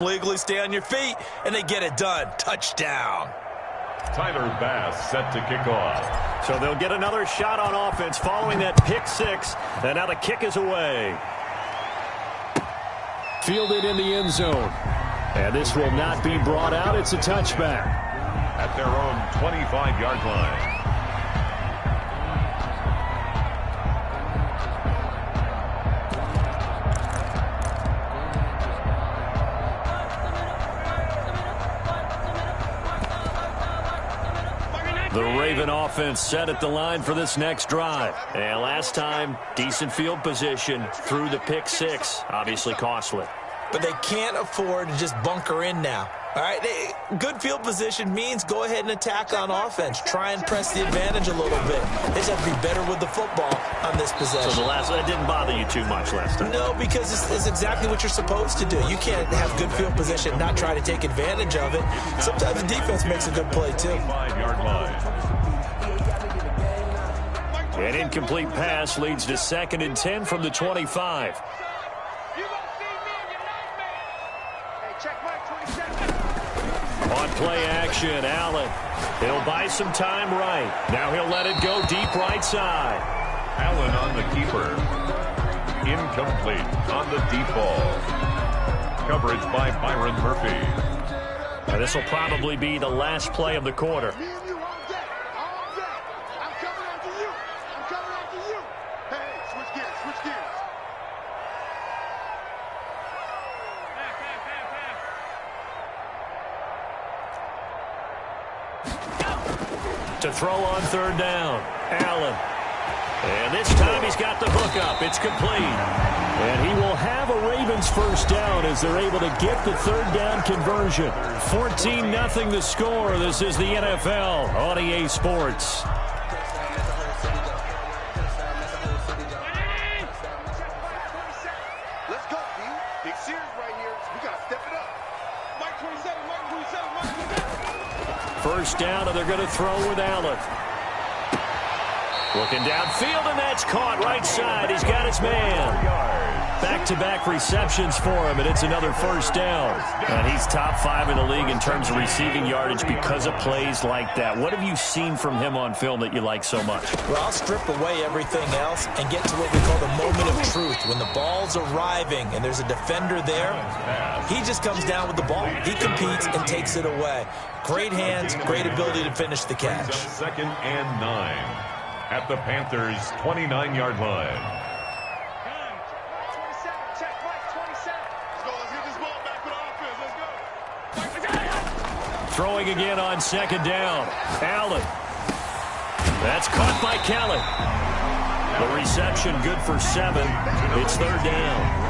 Legally stay on your feet, and they get it done. Touchdown. Tyler Bass set to kick off. So they'll get another shot on offense following that pick six. And now the kick is away. Fielded in the end zone. And this will not be brought out. It's a touchback. At their own 25-yard line. The Raven offense set at the line for this next drive. And last time, decent field position through the pick six. Obviously costly. But they can't afford to just bunker in now. All right, good field position means go ahead and attack on offense. Try and press the advantage a little bit. They just have to be better with the football on this possession. So that didn't bother you too much last time? No, because it's exactly what you're supposed to do. You can't have good field position and not try to take advantage of it. Sometimes the defense makes a good play, too. 5-yard line. An incomplete pass leads to 2nd and 10 from the 25. On play action, Allen. He'll buy some time right. Now he'll let it go deep right side. Allen on the keeper. Incomplete on the deep ball. Coverage by Byron Murphy. Now this will probably be the last play of the quarter. To throw on 3rd down, Allen. And this time he's got the hook up. It's complete. And he will have a Ravens first down as they're able to get the 3rd down conversion. 14-0 the score. This is the NFL on EA Sports. Let's go, D. Big series right here. We got to step it up. Mike 27, Mike 27, Mike 27. First down, and they're going to throw with Allen. Looking downfield, and that's caught right side. He's got his man. Back-to-back receptions for him, and it's another first down. And he's top 5 in the league in terms of receiving yardage because of plays like that. What have you seen from him on film that you like so much? Well, I'll strip away everything else and get to what we call the moment of truth. When the ball's arriving and there's a defender there, he just comes down with the ball. He competes and takes it away. Great hands, great ability to finish the catch. 2nd and 9 at the Panthers' 29-yard line. Throwing again on 2nd down. Allen. That's caught by Kelly. The reception good for 7. It's 3rd down.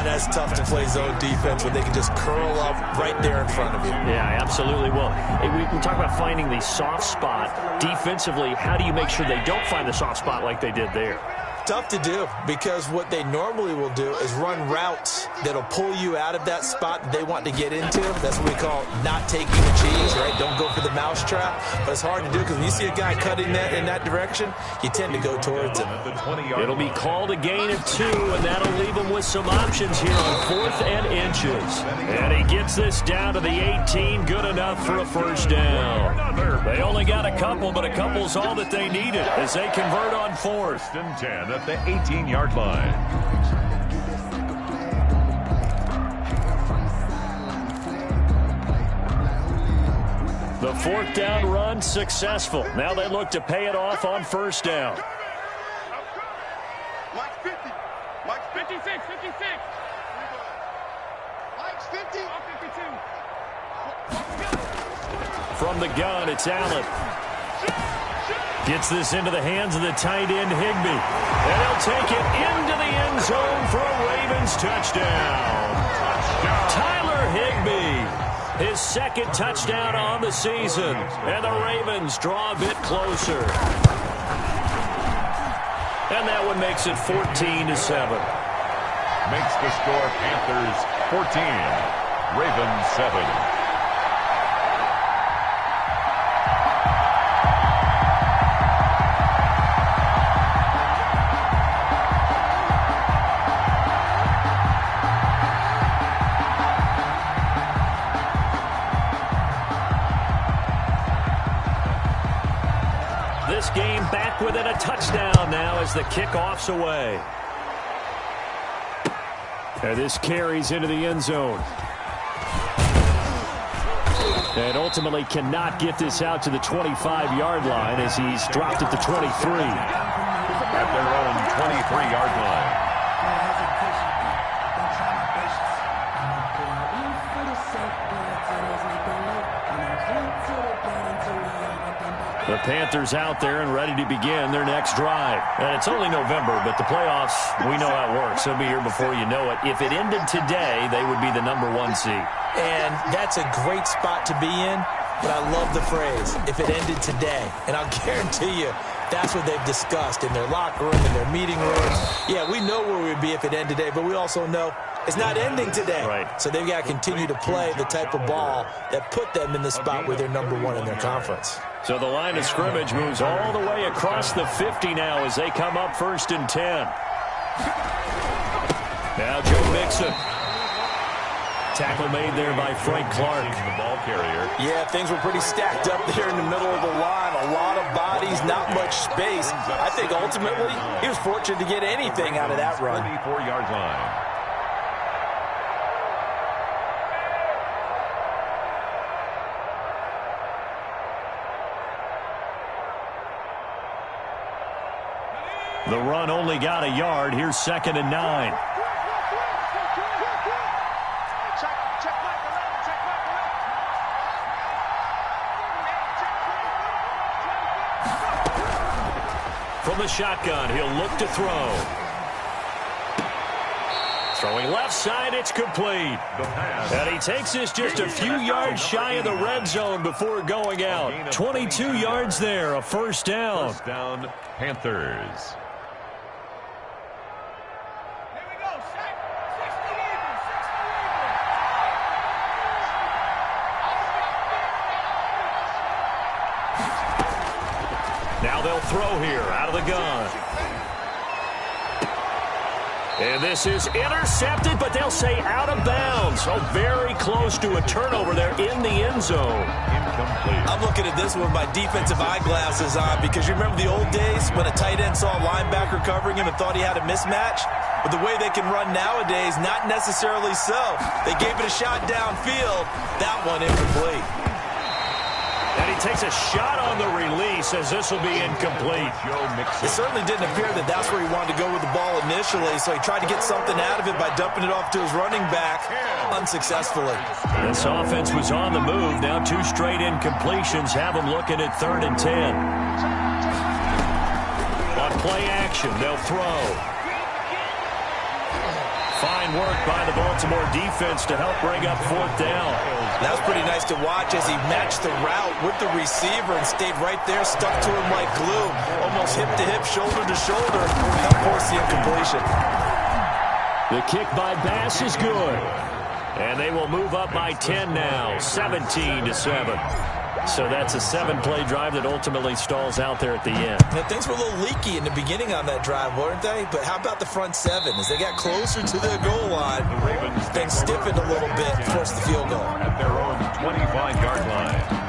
That's tough to play zone defense when they can just curl up right there in front of you. Yeah, absolutely. Well, we talk about finding the soft spot. Defensively, how do you make sure they don't find the soft spot like they did there? Tough to do, because what they normally will do is run routes that'll pull you out of that spot that they want to get into. That's what we call not taking the cheese, right? Don't go for the mousetrap. But it's hard to do because when you see a guy cutting that in that direction, you tend to go towards him. It'll be called a gain of 2, and that'll leave him with some options here on 4th and inches. And he gets this down to the 18, good enough for a first down. They only got a couple, but a couple's all that they needed as they convert on 4th. 1st and 10 at the 18-yard line. The 4th down run successful. Now they look to pay it off on 1st down. Mike's 50. Mike's 56, 56. Mike's 50. 52. From the gun, it's Allen. Gets this into the hands of the tight end, Higbee. And he'll take it into the end zone for a Ravens touchdown. Tyler Higbee, his 2nd touchdown on the season. And the Ravens draw a bit closer. And that one makes it 14-7. Makes the score Panthers 14, Ravens 7. game back within a touchdown now as the kickoff's away. And this carries into the end zone. And ultimately cannot get this out to the 25-yard line as he's dropped at the 23. At their own 23-yard line. The Panthers out there and ready to begin their next drive. And it's only November, but the playoffs, we know how it works. They'll be here before you know it. If it ended today, they would be the #1 seed. And that's a great spot to be in, but I love the phrase, if it ended today. And I'll guarantee you, that's what they've discussed in their locker room, in their meeting rooms. Yeah, we know where we'd be if it ended today, but we also know it's not ending today. Right. So they've got to continue to play the type of ball that put them in the spot where they're #1 in their conference. So the line of scrimmage moves all the way across the 50 now as they come up 1st and 10. Now Joe Mixon. Tackle made there by Frank Clark. The ball carrier. Yeah, things were pretty stacked up there in the middle of the line. A lot of bodies, not much space. I think ultimately he was fortunate to get anything out of that run. 34-yard line. The run only got a yard. Here's 2nd and 9. From the shotgun, he'll look to throw. Throwing left side, it's complete. And he takes this just a few yards shy of the red zone before going out. 22 yards there, a first down. First down, Panthers. Now they'll throw here out of the gun. And this is intercepted, but they'll say out of bounds. So very close to a turnover there in the end zone. Incomplete. I'm looking at this one with my defensive eyeglasses on because you remember the old days when a tight end saw a linebacker covering him and thought he had a mismatch? But the way they can run nowadays, not necessarily so. They gave it a shot downfield. That one incomplete. And he takes a shot on the release as this will be incomplete. It certainly didn't appear that that's where he wanted to go with the ball initially, so he tried to get something out of it by dumping it off to his running back unsuccessfully. This offense was on the move. Now 2 straight incompletions have them looking at 3rd and 10. On play action, they'll throw. Fine work by the Baltimore defense to help bring up 4th down. That was pretty nice to watch as he matched the route with the receiver and stayed right there, stuck to him like glue, almost hip to hip, shoulder to shoulder, help force the incompletion. The kick by Bass is good. And they will move up by 10 now, 17-7. So that's a 7-play drive that ultimately stalls out there at the end. Now, things were a little leaky in the beginning on that drive, weren't they? But how about the front 7? As they got closer to the goal line, things stiffened a little bit towards the field goal. At their own 25-yard line.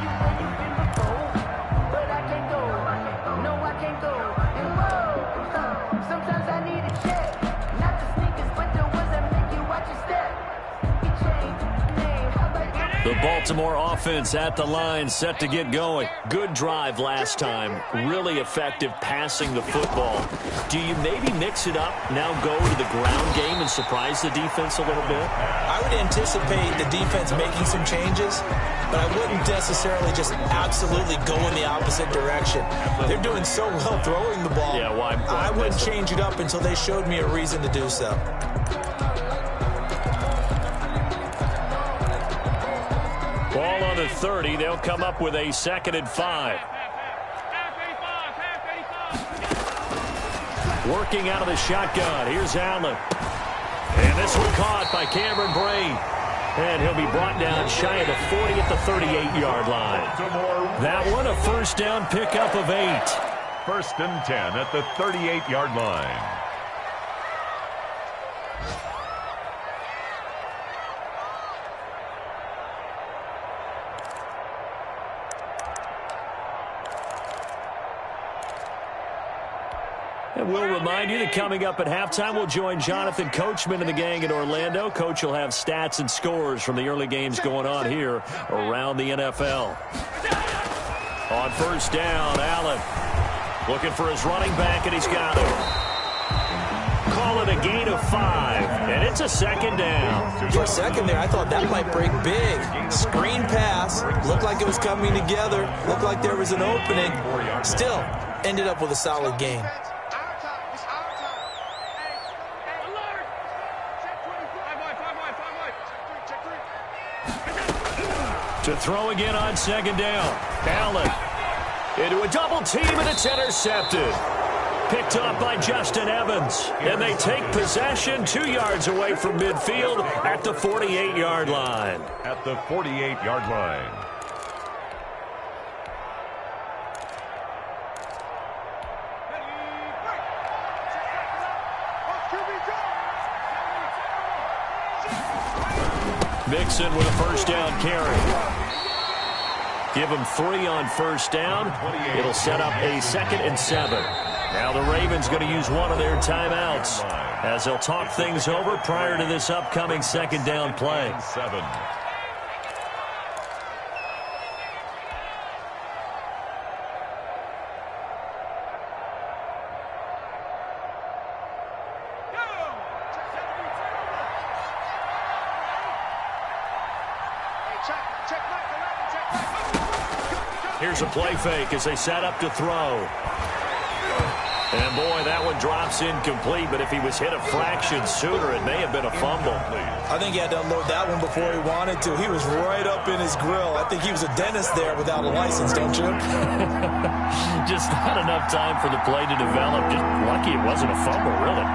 The Baltimore offense at the line, set to get going. Good drive last time. Really effective passing the football. Do you maybe mix it up, now go to the ground game and surprise the defense a little bit? I would anticipate the defense making some changes, but I wouldn't necessarily just absolutely go in the opposite direction. They're doing so well throwing the ball. Yeah, why I wouldn't change it up until they showed me a reason to do so. Ball on the 30. They'll come up with a 2nd and 5. Working out of the shotgun. Here's Allen. And this one caught by Cameron Braid. And he'll be brought down shy of the 40 at the 38-yard line. That one a first down pickup of 8. 1st and 10 at the 38-yard line. And we'll remind you that coming up at halftime, we'll join Jonathan Coachman and the gang in Orlando. Coach will have stats and scores from the early games going on here around the NFL. On first down, Allen looking for his running back, and he's got it. Call it a gain of 5, and it's a second down. For a second there, I thought that might break big. Screen pass, looked like it was coming together, looked like there was an opening. Still, ended up with a solid gain. To throw again on second down. Allen into a double team, and it's intercepted. Picked off by Justin Evans. And they take possession 2 yards away from midfield at the 48-yard line. At the 48-yard line. Mixon with a first down carry. Give him 3 on first down. It'll set up a 2nd and 7. Now the Ravens going to use one of their timeouts as they'll talk things over prior to this upcoming second down play. 7. Here's a play fake as they set up to throw. And, boy, that one drops incomplete, but if he was hit a fraction sooner, it may have been a fumble. I think he had to unload that one before he wanted to. He was right up in his grill. I think he was a dentist there without a license, don't you? Just not enough time for the play to develop. Just lucky it wasn't a fumble, really.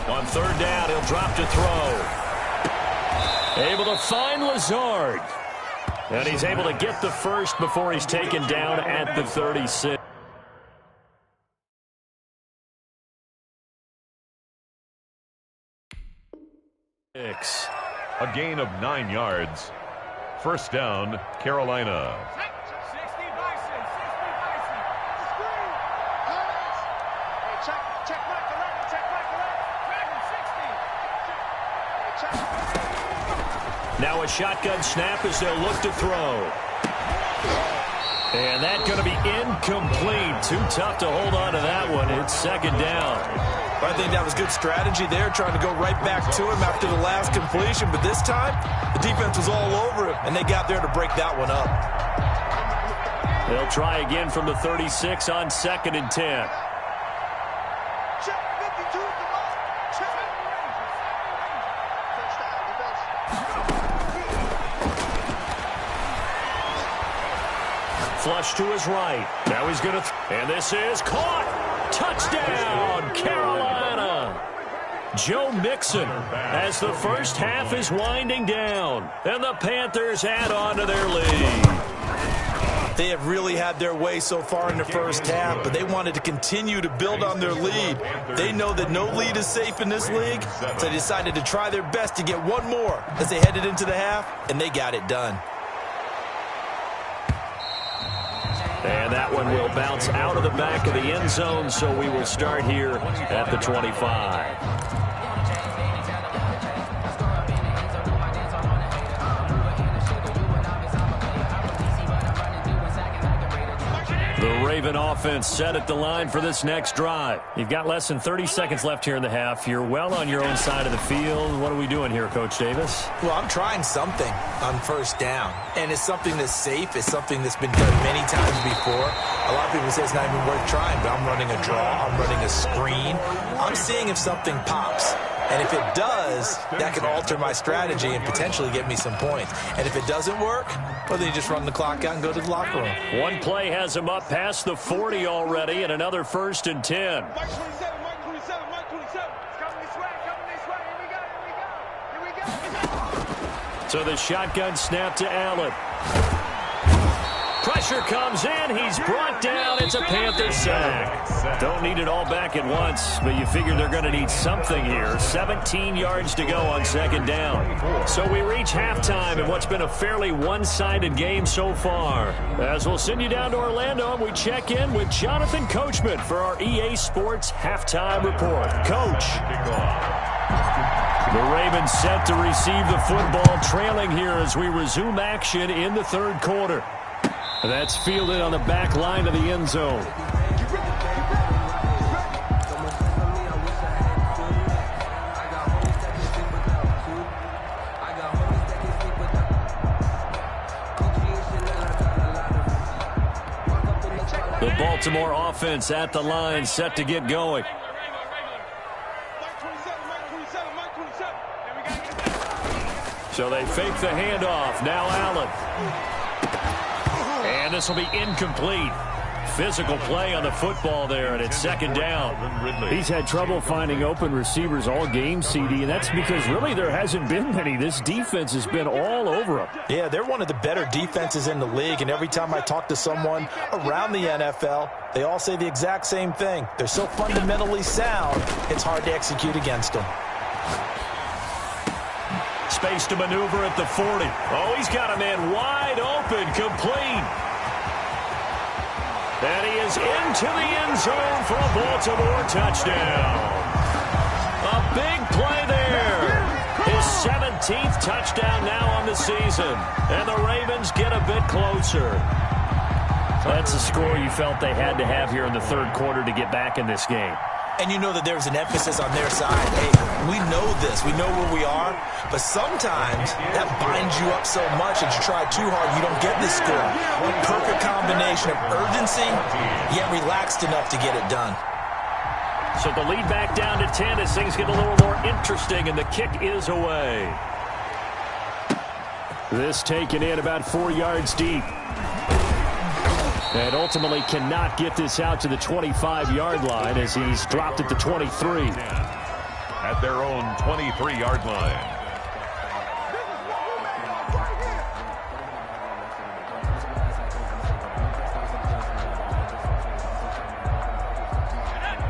On third down, he'll drop to throw. Able to find Lazard. And he's able to get the first before he's taken down at the 36. A gain of 9 yards. First down, Carolina. Now a shotgun snap as they'll look to throw. And that's going to be incomplete. Too tough to hold on to that one. It's second down. I think that was good strategy there, trying to go right back to him after the last completion. But this time, the defense was all over him, and they got there to break that one up. They'll try again from the 36 on 2nd and 10. Flush to his right. Now he's going to... And this is caught. Touchdown, Carolina. Joe Mixon as the first half is winding down. And the Panthers add on to their lead. They have really had their way so far in the first half, but they wanted to continue to build on their lead. They know that no lead is safe in this league, so they decided to try their best to get one more as they headed into the half, and they got it done. And that one will bounce out of the back of the end zone, so we will start here at the 25. The Raven offense set at the line for this next drive. You've got less than 30 seconds left here in the half. You're well on your own side of the field. What are we doing here, Coach Davis? Well, I'm trying something on first down, and it's something that's safe. It's something that's been done many times before. A lot of people say it's not even worth trying, but I'm running a draw. I'm running a screen. I'm seeing if something pops. And if it does, that can alter my strategy and potentially get me some points. And if it doesn't work, well, then you just run the clock out and go to the locker room. One play has him up past the 40 already, and another 1st and 10. Mike 27, Mike 27, Mike 27. It's coming this way, Here we go. So the shotgun snap to Allen. Pressure comes in. He's brought down. It's a Panther sack. Don't need it all back at once, but you figure they're going to need something here. 17 yards to go on second down. So we reach halftime in what's been a fairly one-sided game so far. As we'll send you down to Orlando, and we check in with Jonathan Coachman for our EA Sports Halftime Report. Coach. The Ravens set to receive the football, trailing here as we resume action in the third quarter. That's fielded on the back line of the end zone. The Baltimore offense at the line, set to get going. So they fake the handoff. Now Allen. And this will be incomplete. Physical play on the football there, and it's second down. He's had trouble finding open receivers all game, CD, and that's because really there hasn't been many. This defense has been all over him. Yeah, they're one of the better defenses in the league, and every time I talk to someone around the NFL, they all say the exact same thing. They're so fundamentally sound, it's hard to execute against them. Space to maneuver at the 40. Oh, he's got a man wide open, complete. And he is into the end zone for a Baltimore touchdown. A big play there. His 17th touchdown now on the season. And the Ravens get a bit closer. That's a score you felt they had to have here in the third quarter to get back in this game. And you know that there's an emphasis on their side. Hey, we know this. We know where we are. But sometimes that binds you up so much that you try too hard, you don't get this score. A perfect combination of urgency, yet relaxed enough to get it done. So the lead back down to 10 as things get a little more interesting, and the kick is away. This taken in about 4 yards deep. And ultimately cannot get this out to the 25-yard line as he's dropped at the 23. At their own 23-yard line.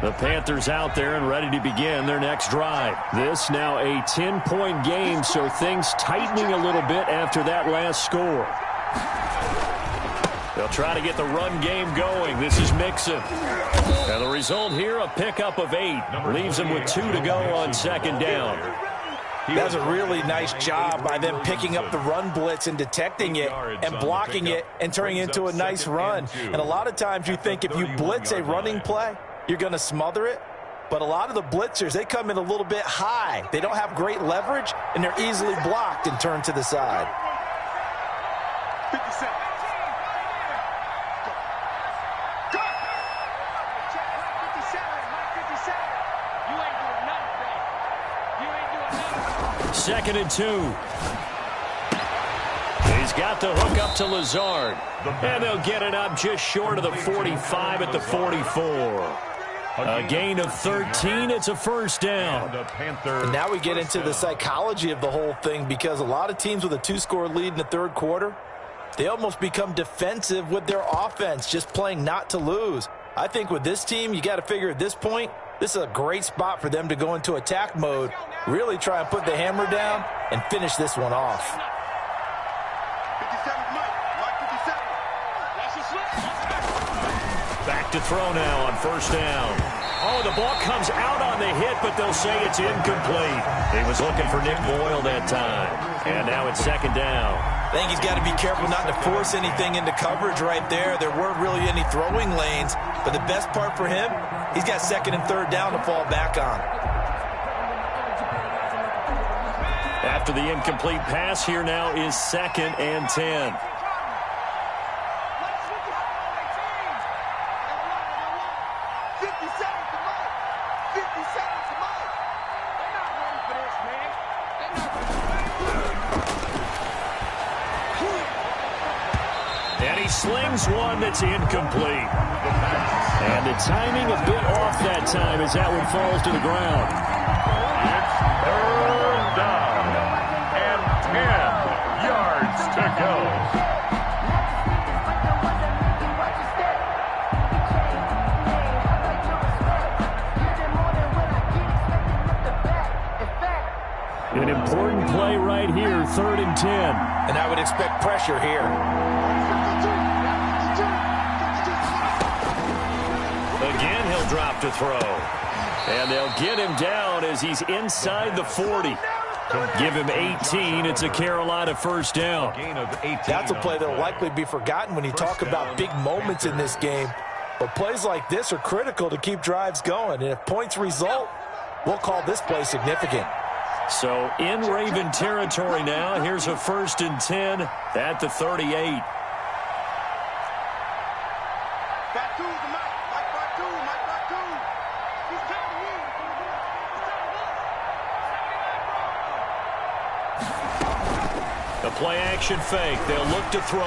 The Panthers out there and ready to begin their next drive. This now a 10-point game, so things tightening a little bit after that last score. They'll try to get the run game going. This is Mixon. And the result here, a pickup of 8. Leaves him with 2 to go on second down. That's a really nice job by them picking up the run blitz and detecting it and blocking it and turning it into a nice run. And a lot of times you think if you blitz a running play, you're going to smother it. But a lot of the blitzers, they come in a little bit high. They don't have great leverage, and they're easily blocked and turned to the side. 57. Second and 2. He's got the hook up to Lazard. And they'll get it up just short of the 45 at the 44. A gain of 13. It's a first down. And now we get into the psychology of the whole thing, because a lot of teams with a 2-score lead in the third quarter, they almost become defensive with their offense, just playing not to lose. I think with this team, you got to figure at this point, this is a great spot for them to go into attack mode, really try and put the hammer down and finish this one off. 57, Mike 57. Back to throw now on first down. Oh, the ball comes out on the hit, but they'll say it's incomplete. He was looking for Nick Boyle that time. And now it's second down. I think he's got to be careful not to force anything into coverage right there. There weren't really any throwing lanes, but the best part for him, he's got second and third down to fall back on. After the incomplete pass, here now is second and 10. Slings one that's incomplete. And the timing a bit off that time as that one falls to the ground. It's third down and 10 yards to go. An important play right here, 3rd and 10. And I would expect pressure here. Again, he'll drop to throw. And they'll get him down as he's inside the 40. Give him 18. It's a Carolina first down. That's a play that will likely be forgotten when you talk about big moments in this game. But plays like this are critical to keep drives going. And if points result, we'll call this play significant. So in Raven territory now. Here's a 1st and 10 at the 38. The play-action fake. They'll look to throw.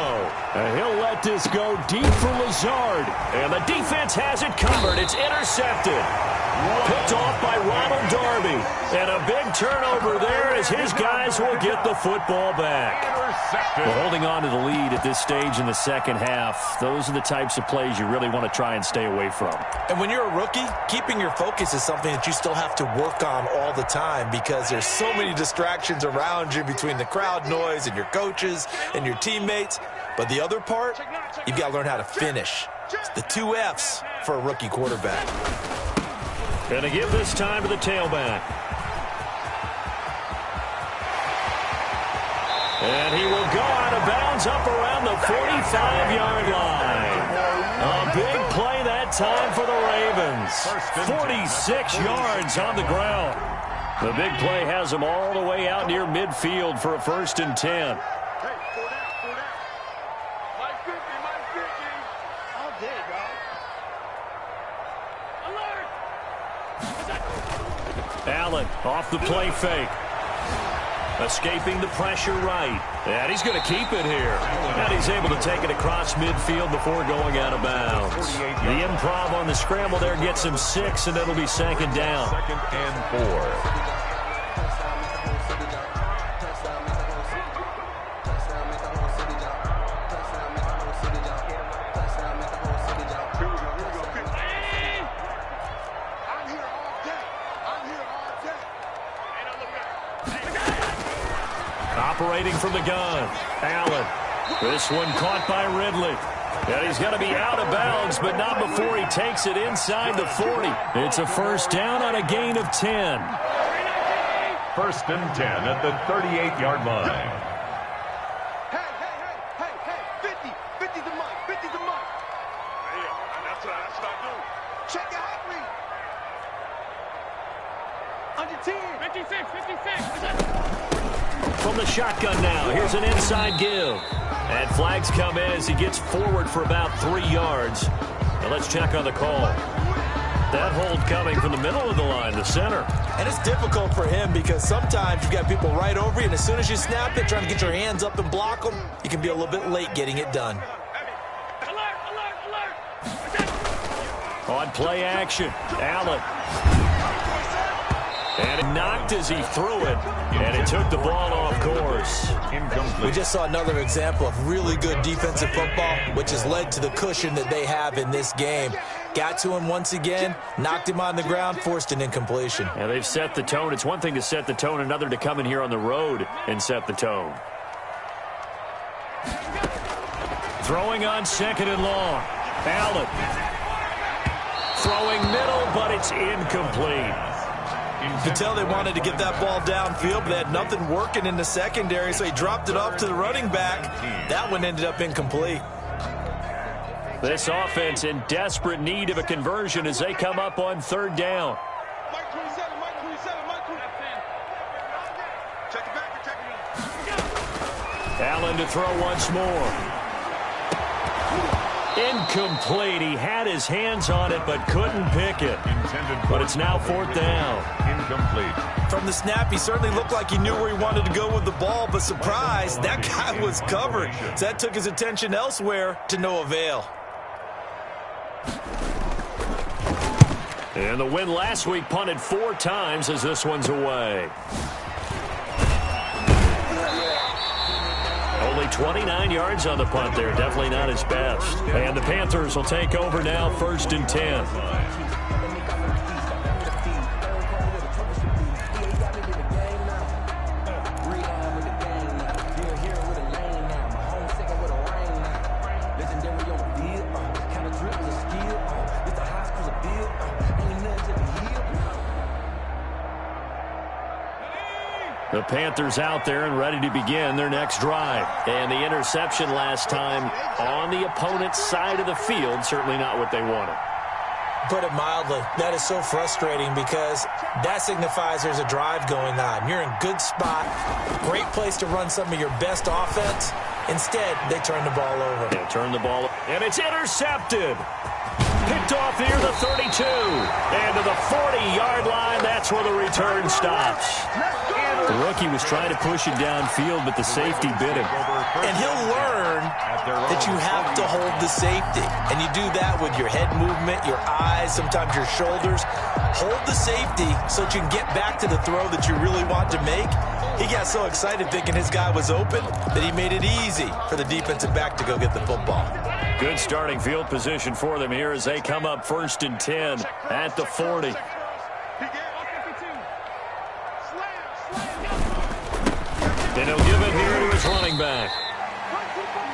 And he'll let this go deep for Lazard. And the defense has it covered. It's intercepted. Picked off by Ronald Darby. And a big turnover there as his guys will get the football back. Well, holding on to the lead at this stage in the second half, those are the types of plays you really want to try and stay away from. And when you're a rookie, keeping your focus is something that you still have to work on all the time because there's so many distractions around you between the crowd noise and your coaches and your teammates. But the other part, you've got to learn how to finish. It's the 2 F's for a rookie quarterback. Going to give this time to the tailback. And he will go out of bounds up around the 45-yard line. A big play that time for the Ravens. 46 yards on the ground. The big play has them all the way out near midfield for a 1st and 10. Allen off the play fake. Escaping the pressure right. And he's going to keep it here. And he's able to take it across midfield before going out of bounds. The improv on the scramble there gets him 6, and it'll be 2nd down. 2nd and 4. Operating from the gun. Allen. This one caught by Ridley. And he's going to be out of bounds, but not before he takes it inside the 40. It's a 1st down on a gain of 10. 1st and 10 at the 38-yard line. Hey, 50's the mark, 50's the mark. Yeah, that's what I do. Check your heart rate. Under 10. 56. From the shotgun now, here's an inside give. And flags come in as he gets forward for about 3 yards. Now let's check on the call. That hold coming from the middle of the line, the center. And it's difficult for him because sometimes you've got people right over you, and as soon as you snap it, trying to get your hands up and block them, you can be a little bit late getting it done. On play action, Allen. And it knocked as he threw it, and it took the ball off course. We just saw another example of really good defensive football, which has led to the cushion that they have in this game. Got to him once again, knocked him on the ground, forced an incompletion. And they've set the tone. It's one thing to set the tone, another to come in here on the road and set the tone. Throwing on 2nd and long. Allen. Throwing middle, but it's incomplete. You could tell they wanted to get that ball downfield, but they had nothing working in the secondary, so he dropped it off to the running back. That one ended up incomplete. This offense in desperate need of a conversion as they come up on 3rd down. Mike 27, Mike 27, Mike 27. Check it back, check it in. Allen to throw once more. Incomplete. He had his hands on it but couldn't pick it. But it's now 4th down. Incomplete. From the snap, he certainly looked like he knew where he wanted to go with the ball, but surprise, that guy was covered. So that took his attention elsewhere to no avail. And the win last week punted 4 times as this one's away. Only 29 yards on the punt there. Definitely not his best. And the Panthers will take over now, 1st and 10. The Panthers out there and ready to begin their next drive. And the interception last time on the opponent's side of the field, certainly not what they wanted. Put it mildly, that is so frustrating because that signifies there's a drive going on. You're in good spot, great place to run some of your best offense. Instead, they turn the ball over. They turn the ball, and it's intercepted. Picked off near the 32. And to the 40-yard line, that's where the return stops. The rookie was trying to push it downfield, but the safety bit him. And he'll learn that you have to hold the safety. And you do that with your head movement, your eyes, sometimes your shoulders. Hold the safety so that you can get back to the throw that you really want to make. He got so excited thinking his guy was open that he made it easy for the defensive back to go get the football. Good starting field position for them here as they come up 1st and 10 at the 40. And he'll give it here to his running back.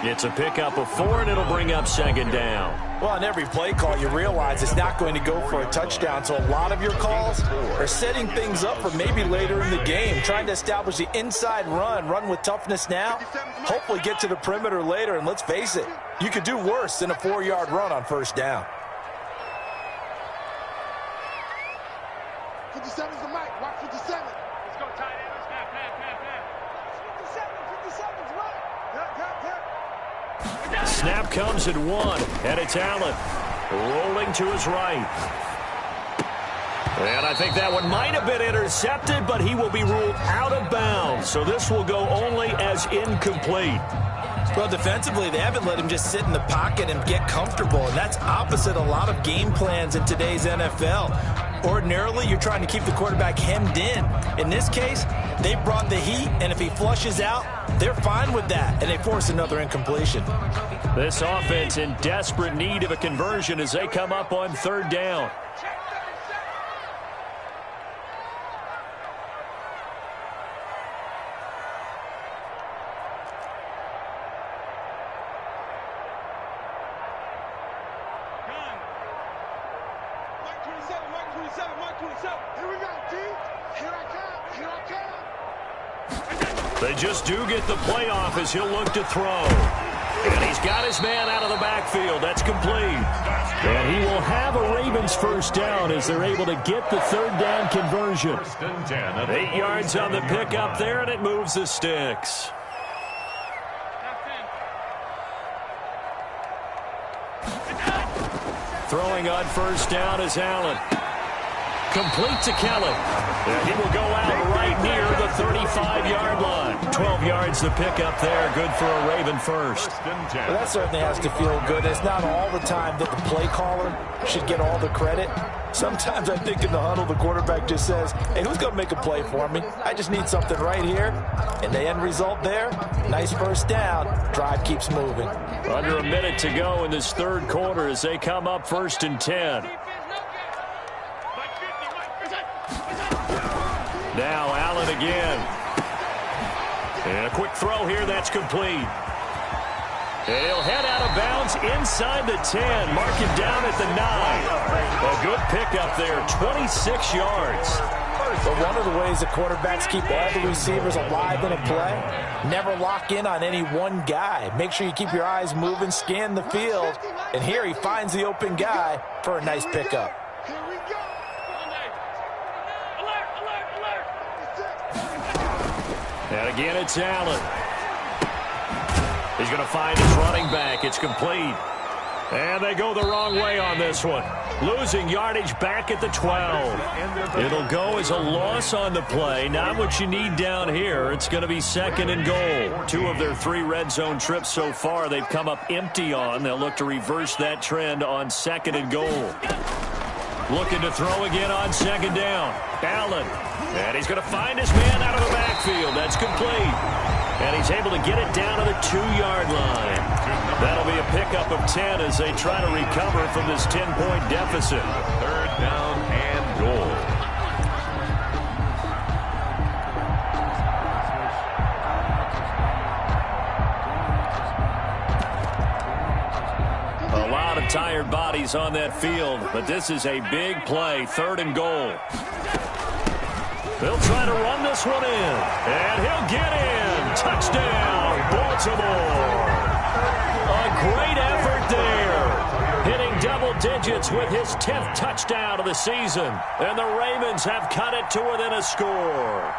It's a pickup of 4, and it'll bring up 2nd down. Well, on every play call, you realize it's not going to go for a touchdown, so a lot of your calls are setting things up for maybe later in the game, trying to establish the inside run with toughness now, hopefully get to the perimeter later, and let's face it, you could do worse than a 4-yard run on 1st down. 57's the mic. Watch 57. Let's go, tight end. Let's snap. 57's right. Snap comes at 1, and it's Allen rolling to his right. And I think that one might have been intercepted, but he will be ruled out of bounds. So this will go only as incomplete. Well, defensively, they haven't let him just sit in the pocket and get comfortable, and that's opposite a lot of game plans in today's NFL. Ordinarily, you're trying to keep the quarterback hemmed in. In this case, they brought the heat, and if he flushes out, they're fine with that, and they force another incompletion. This offense in desperate need of a conversion as they come up on 3rd down. They just do get the play off as he'll look to throw. And he's got his man out of the backfield. That's complete. And he will have a Ravens 1st down as they're able to get the 3rd down conversion. 8 yards on the pickup there, and it moves the sticks. Throwing on 1st down is Allen. Complete to Kelly. And he will go out right near the 35-yard line. 12 yards to pick up there. Good for a Raven 1st. Well, that certainly has to feel good. It's not all the time that the play caller should get all the credit. Sometimes I think in the huddle, the quarterback just says, hey, who's going to make a play for me? I just need something right here. And the end result there, nice 1st down. Drive keeps moving. Under a minute to go in this 3rd quarter as they come up 1st and 10. Now Allen again. And a quick throw here, that's complete. And he'll head out of bounds inside the 10. Mark him down at the 9. A good pickup there, 26 yards. But one of the ways the quarterbacks keep all the receivers alive in a play, never lock in on any one guy. Make sure you keep your eyes moving, scan the field. And here he finds the open guy for a nice pickup. And again, it's Allen. He's going to find his running back. It's complete. And they go the wrong way on this one. Losing yardage back at the 12. It'll go as a loss on the play. Not what you need down here. It's going to be 2nd and goal. 2 of their 3 red zone trips so far they've come up empty on. They'll look to reverse that trend on 2nd and goal. Looking to throw again on 2nd down. Allen. And he's going to find his man out of the backfield. That's complete. And he's able to get it down to the 2-yard line. That'll be a pickup of 10 as they try to recover from this 10-point deficit. 3rd down and goal. A lot of tired bodies on that field, but this is a big play. 3rd and goal. They'll try to run this one in. And he'll get in. Touchdown, Baltimore. A great effort there. Hitting double digits with his 10th touchdown of the season. And the Ravens have cut it to within a score.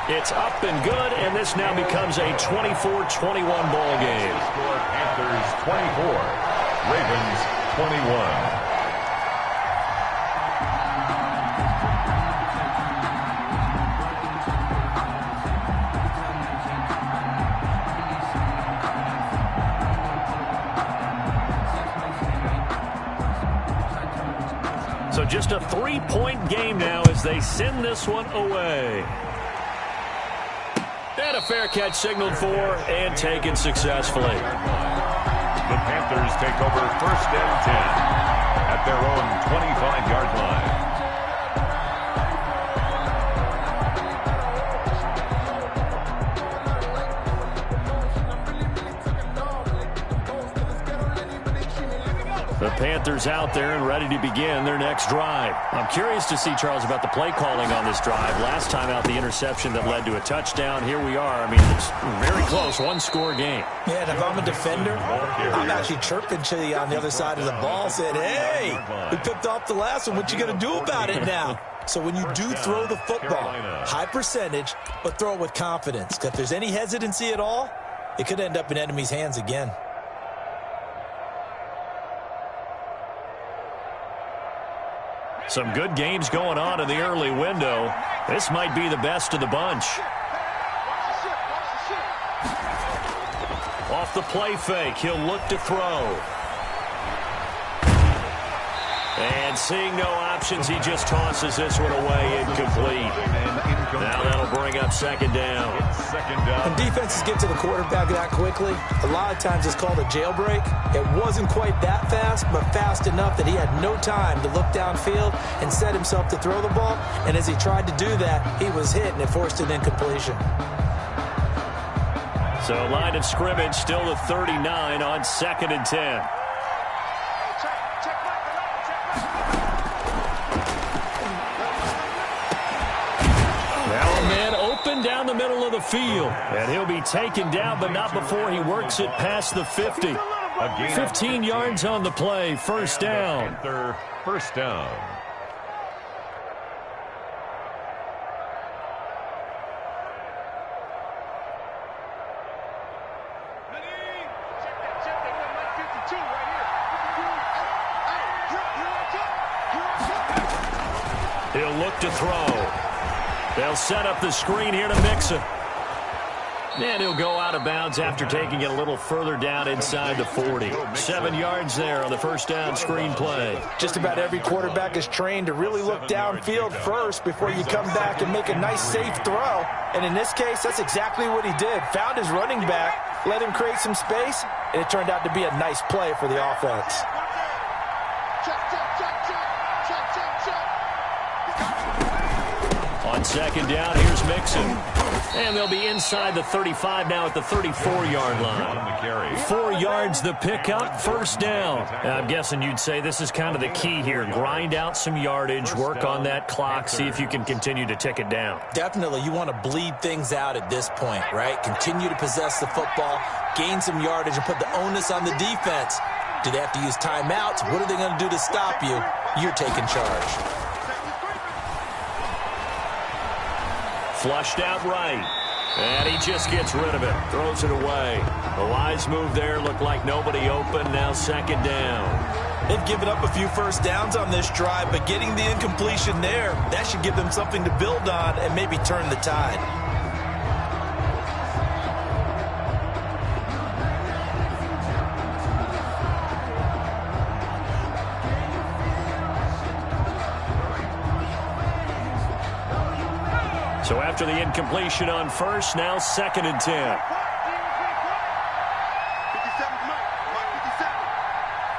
It's up and good, and this now becomes a 24-21 ball game. Score Panthers 24, Ravens 21. So just a 3-point game now as they send this one away. And a fair catch signaled for and taken successfully. The Panthers take over 1st and 10 at their own 25-yard line. The Panthers out there and ready to begin their next drive. I'm curious to see, Charles, about the play calling on this drive. Last time out, the interception that led to a touchdown. Here we are. I mean, it's very close, one-score game. Yeah, and if I'm a defender, I'm actually chirping to you on the other side of the ball, saying, hey, we picked off the last one. What you going to do about it now? So when you do throw the football, high percentage, but throw it with confidence. Because if there's any hesitancy at all, it could end up in enemy's hands again. Some good games going on in the early window. This might be the best of the bunch. Off the play fake, he'll look to throw. And seeing no options, he just tosses this one away, incomplete. Now that'll bring up 2nd down. When defenses get to the quarterback that quickly, a lot of times it's called a jailbreak. It wasn't quite that fast, but fast enough that he had no time to look downfield and set himself to throw the ball. And as he tried to do that, he was hit, and it forced an incompletion. So line of scrimmage still the 39 on 2nd and 10. Down the middle of the field, and he'll be taken down, but not before he works it past the 50. 15 yards on the play, 1st down. 1st down. He'll look to throw. They'll set up the screen here to Mixon. And he'll go out of bounds after taking it a little further down inside the 40. 7 yards there on the 1st down screen play. Just about every quarterback is trained to really look downfield first before you come back and make a nice, safe throw. And in this case, that's exactly what he did. Found his running back, let him create some space, and it turned out to be a nice play for the offense. On 2nd down, here's Mixon. And they'll be inside the 35 now at the 34-yard line. 4 yards the pickup, 1st down. I'm guessing you'd say this is kind of the key here. Grind out some yardage, work on that clock, see if you can continue to tick it down. Definitely, you want to bleed things out at this point, right? Continue to possess the football, gain some yardage, and put the onus on the defense. Do they have to use timeouts? What are they going to do to stop you? You're taking charge. Flushed out right. And he just gets rid of it. Throws it away. A wise move there. Looked like nobody open. Now 2nd down. They've given up a few 1st downs on this drive, but getting the incompletion there, that should give them something to build on and maybe turn the tide. So after the incompletion on 1st, now 2nd and 10. 57, Mike. Mike 57.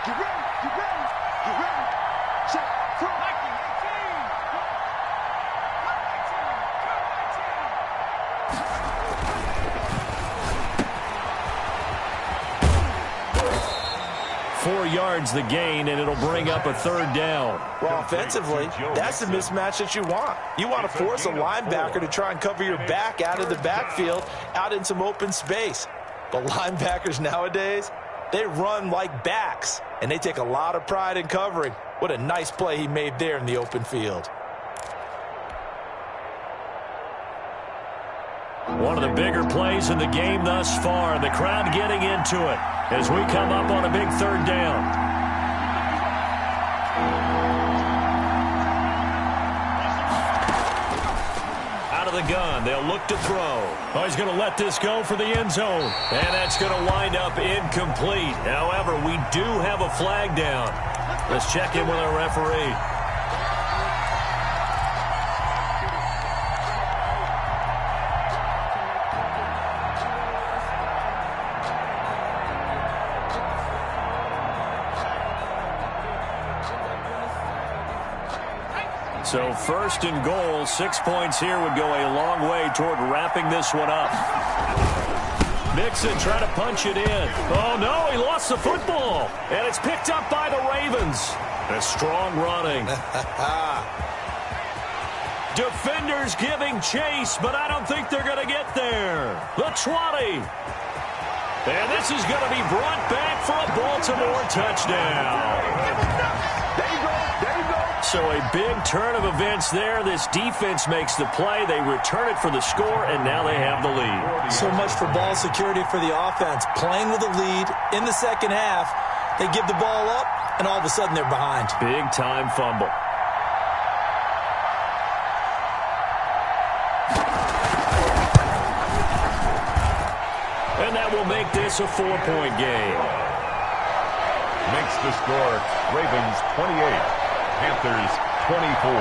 Get ready. Get ready. Get ready. Check. From Mike 4 yards yards the gain, and it'll bring up a third down. Well, offensively, that's the mismatch that you want. You want to force a linebacker to try and cover your back out of the backfield, out in some open space. But linebackers nowadays, they run like backs, and they take a lot of pride in covering. What a nice play he made there in the open field. One of the bigger plays in the game thus far. The crowd getting into it as we come up on a big third down. Out of the gun, they'll look to throw. Oh, he's going to let this go for the end zone. And that's going to wind up incomplete. However, we do have a flag down. Let's check in with our referee. So first and goal, 6 points here would go a long way toward wrapping this one up. Mixon trying to punch it in. Oh, no, he lost the football. And it's picked up by the Ravens. A strong running. Defenders giving chase, but I don't think they're going to get there. The 20. And this is going to be brought back for a Baltimore touchdown. So a big turn of events there. This defense makes the play. They return it for the score, and now they have the lead. So much for ball security for the offense. Playing with a lead in the second half, they give the ball up, and all of a sudden they're behind. Big-time fumble. And that will make this a 4-point game. Makes the score Ravens 28. Panthers 24.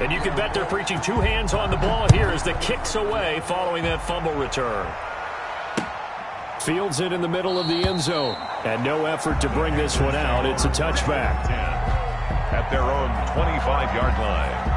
And you can bet they're preaching two hands on the ball here as the kick's away following that fumble return. Fields it in the middle of the end zone. And no effort to bring this one out. It's a touchback. At their own 25-yard line.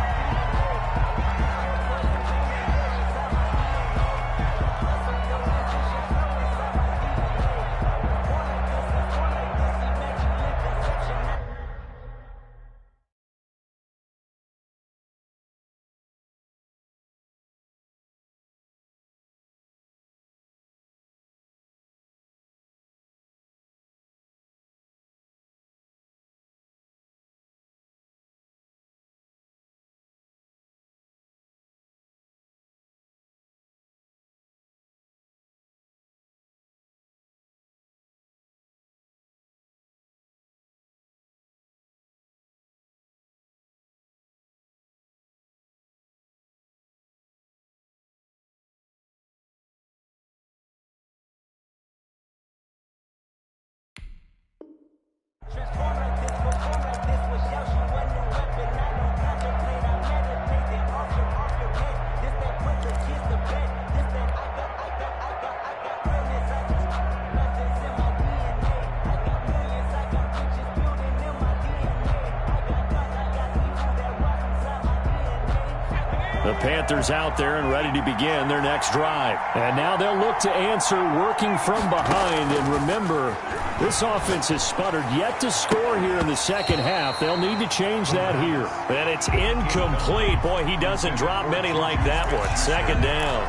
The Panthers out there and ready to begin their next drive. And now they'll look to answer working from behind. And remember, this offense has sputtered yet to score here in the second half. They'll need to change that here. And it's incomplete. Boy, he doesn't drop many like that one. Second down.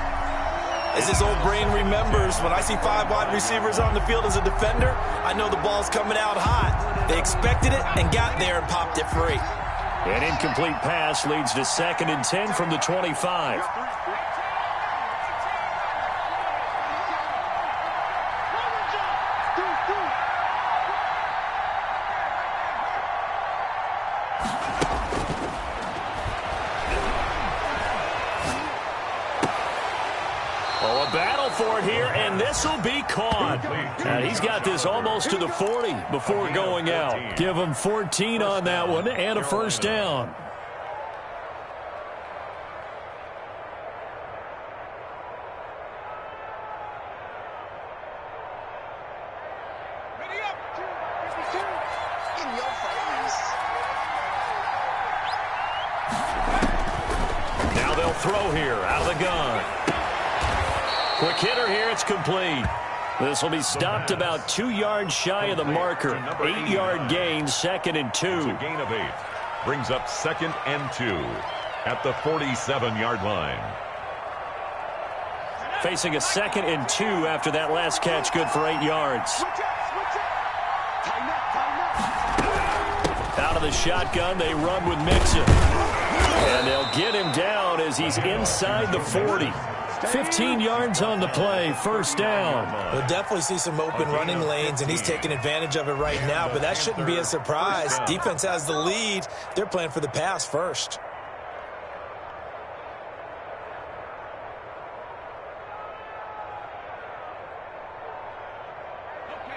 As his old brain remembers, when I see 5 wide receivers on the field as a defender, I know the ball's coming out hot. They expected it and got there and popped it free. An incomplete pass leads to 2nd and 10 from the 25. Oh, a battle for it here, and this will be caught. And he's got this almost to the 40 before going out. Give him 14 on that one and a first down. In your face. throw here out of the gun. Quick hitter here. It's complete. This will be stopped about 2 yards shy of the marker. 8-yard gain, 2nd and 2. It's a gain of 8. Brings up 2nd and 2 at the 47-yard line. Facing a 2nd and 2 after that last catch, good for 8 yards. Out of the shotgun, they run with Mixon. And they'll get him down as he's inside the 40. 15 yards on the play, 1st down. We'll definitely see some open running lanes, and he's taking advantage of it right now, but that shouldn't be a surprise. Defense has the lead. They're playing for the pass first.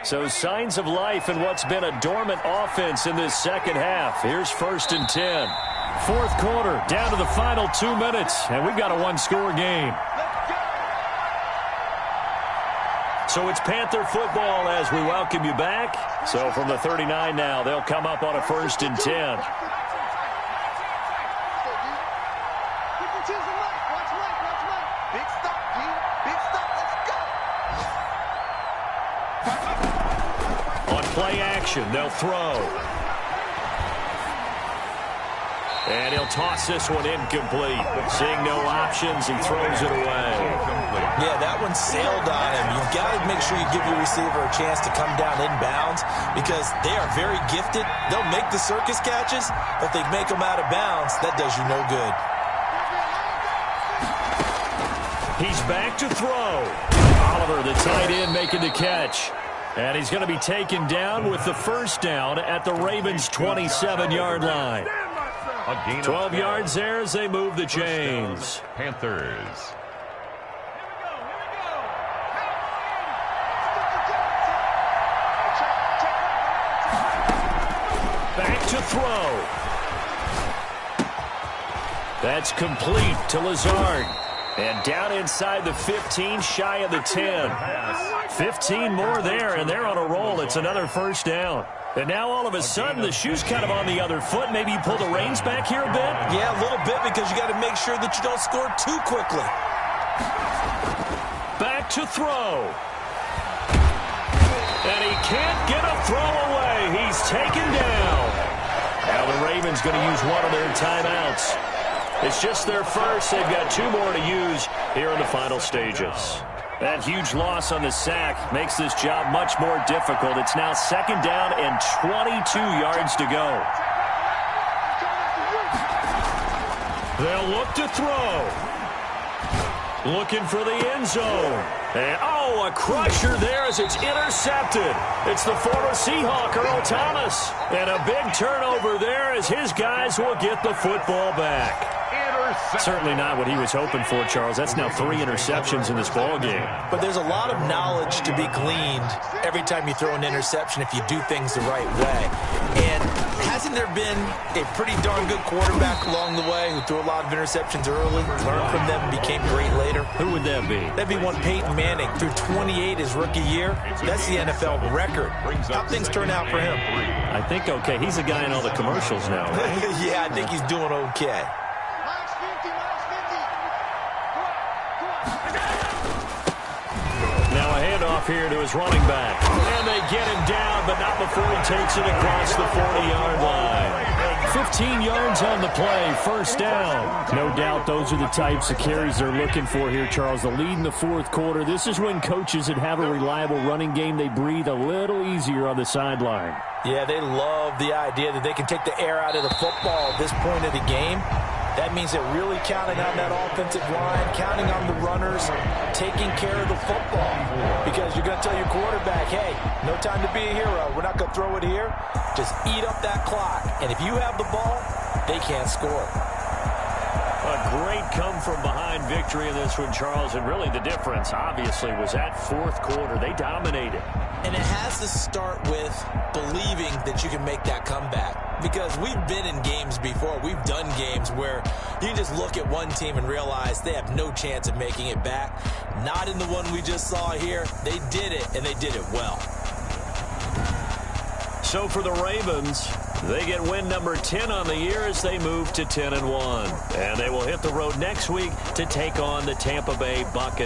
So signs of life in what's been a dormant offense in this second half. Here's 1st and 10. 4th quarter, down to the final 2 minutes, and we've got a one-score game. So it's Panther football as we welcome you back. So from the 39 now, they'll come up on a 1st and 10. Play action, they'll throw. And he'll toss this one incomplete. Seeing no options, he throws it away. Yeah, that one sailed on him. You've got to make sure you give your receiver a chance to come down inbounds because they are very gifted. They'll make the circus catches, but if they make them out of bounds, that does you no good. He's back to throw. Oliver, the tight end, making the catch. And he's going to be taken down with the 1st down at the Ravens' 27-yard line. 12 yards there as they move the chains. Panthers. Back to throw. That's complete to Lazard. And down inside the 15, shy of the 10. 15 more there, and they're on a roll. It's another 1st down. And now all of a sudden, the shoe's kind of on the other foot. Maybe you pull the reins back here a bit? Yeah, a little bit because you got to make sure that you don't score too quickly. Back to throw. And he can't get a throw away. He's taken down. Now the Ravens going to use one of their timeouts. It's just their first. They've got 2 more to use here in the final stages. That huge loss on the sack makes this job much more difficult. It's now 2nd down and 22 yards to go. They'll look to throw. Looking for the end zone. And, a crusher there as it's intercepted. It's the former Seahawk, Earl Thomas. And a big turnover there as his guys will get the football back. Certainly not what he was hoping for, Charles. That's now 3 interceptions in this ball game. But there's a lot of knowledge to be gleaned every time you throw an interception if you do things the right way. And hasn't there been a pretty darn good quarterback along the way who threw a lot of interceptions early, learned from them, and became great later? Who would that be? That'd be one Peyton Manning. Threw 28 his rookie year. That's the NFL record. How things turn out for him? I think okay. He's a guy in all the commercials now, right? Yeah, I think he's doing okay. Off here to his running back. And they get him down, but not before he takes it across the 40-yard line. 15 yards on the play, 1st down. No doubt those are the types of carries they're looking for here, Charles. The lead in the 4th quarter. This is when coaches that have a reliable running game, they breathe a little easier on the sideline. Yeah, they love the idea that they can take the air out of the football at this point of the game. That means they're really counting on that offensive line, counting on the runners, taking care of the football. Because you're going to tell your quarterback, hey, no time to be a hero. We're not going to throw it here. Just eat up that clock. And if you have the ball, they can't score. A great come-from-behind victory in this one, Charles. And really the difference, obviously, was that 4th quarter. They dominated. And it has to start with believing that you can make that comeback. Because we've been in games before. We've done games where you just look at one team and realize they have no chance of making it back. Not in the one we just saw here. They did it, and they did it well. So for the Ravens, They get win number 10 on the year as they move to 10-1. And they will hit the road next week to take on the Tampa Bay Buccaneers.